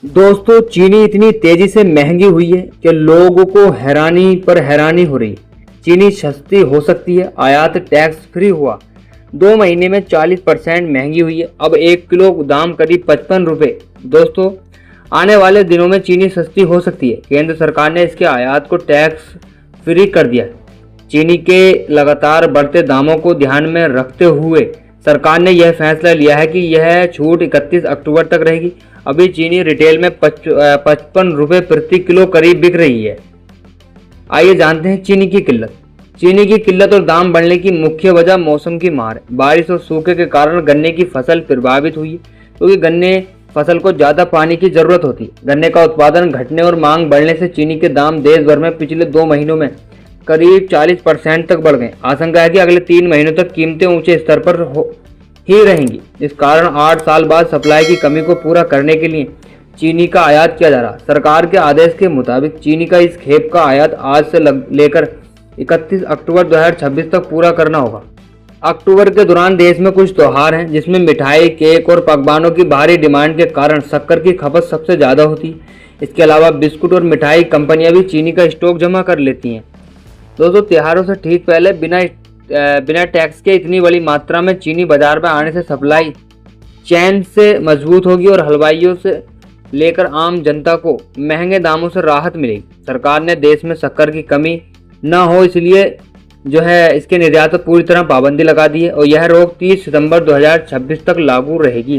दोस्तों, चीनी इतनी तेजी से महंगी हुई है कि लोगों को हैरानी पर हैरानी हो रही है। चीनी सस्ती हो सकती है, आयात टैक्स फ्री हुआ। 2 महीने में 40% महंगी हुई है। अब 1 किलो दाम करीब 55 रुपये। दोस्तों, आने वाले दिनों में चीनी सस्ती हो सकती है। केंद्र सरकार ने इसके आयात को टैक्स फ्री कर दिया। चीनी के लगातार बढ़ते दामों को ध्यान में रखते हुए सरकार ने यह फैसला लिया है कि यह छूट 31 अक्टूबर तक रहेगी। अभी चीनी रिटेल में 55 रुपये प्रति किलो करीब बिक रही है। आइए जानते हैं चीनी की किल्लत। चीनी की किल्लत और दाम बढ़ने की मुख्य वजह मौसम की मार है। बारिश और सूखे के कारण गन्ने की फसल प्रभावित हुई है, क्योंकि गन्ने फसल को ज़्यादा पानी की ज़रूरत होती है। गन्ने का उत्पादन घटने और मांग बढ़ने से चीनी के दाम देश भर में पिछले 2 महीनों में करीब 40% तक बढ़ गए। आशंका है कि अगले 3 महीनों तक कीमतें ऊंचे स्तर पर ही रहेंगी। इस कारण 8 साल बाद सप्लाई की कमी को पूरा करने के लिए चीनी का आयात किया जा रहा। सरकार के आदेश के मुताबिक चीनी का इस खेप का आयात आज से लेकर 31 अक्टूबर 2026 तक पूरा करना होगा। अक्टूबर के दौरान देश में कुछ त्यौहार हैं, जिसमें मिठाई, केक और पकवानों की भारी डिमांड के कारण शक्कर की खपत सबसे ज़्यादा होती है। इसके अलावा बिस्कुट और मिठाई कंपनियां भी चीनी का स्टॉक जमा कर लेती हैं। दोस्तों, त्योहारों से ठीक पहले बिना टैक्स के इतनी बड़ी मात्रा में चीनी बाजार में आने से सप्लाई चेन से मजबूत होगी और हलवाइयों से लेकर आम जनता को महंगे दामों से राहत मिलेगी। सरकार ने देश में शक्कर की कमी न हो, इसलिए इसके निर्यात पर पूरी तरह पाबंदी लगा दी है और यह रोक 30 सितंबर 2026 तक लागू रहेगी।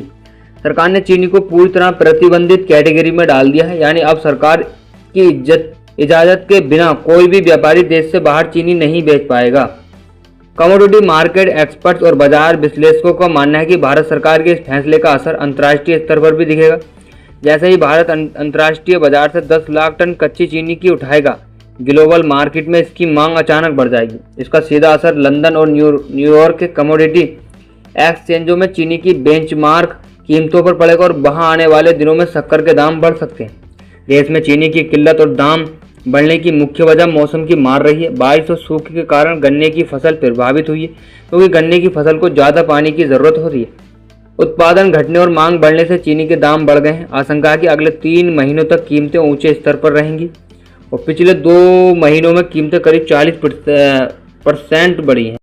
सरकार ने चीनी को पूरी तरह प्रतिबंधित कैटेगरी में डाल दिया है, यानी अब सरकार की इजाज़त के बिना कोई भी व्यापारी देश से बाहर चीनी नहीं बेच पाएगा। कमोडिटी मार्केट एक्सपर्ट्स और बाजार विश्लेषकों का मानना है कि भारत सरकार के इस फैसले का असर अंतर्राष्ट्रीय स्तर पर भी दिखेगा। जैसे ही भारत अंतर्राष्ट्रीय बाजार से 10 लाख टन कच्ची चीनी की उठाएगा, ग्लोबल मार्केट में इसकी मांग अचानक बढ़ जाएगी। इसका सीधा असर लंदन और न्यूयॉर्क के कमोडिटी एक्सचेंजों में चीनी की बेंचमार्क कीमतों पर पड़ेगा और वहां आने वाले दिनों में शक्कर के दाम बढ़ सकते हैं। देश में चीनी की किल्लत और दाम बढ़ने की मुख्य वजह मौसम की मार रही है। बारिश और सूखे के कारण गन्ने की फसल प्रभावित हुई है, क्योंकि गन्ने की फसल को ज़्यादा पानी की ज़रूरत होती है। उत्पादन घटने और मांग बढ़ने से चीनी के दाम बढ़ गए हैं। आशंका है कि अगले 3 महीनों तक कीमतें ऊंचे स्तर पर रहेंगी और पिछले 2 महीनों में कीमतें करीब 40% बढ़ी हैं।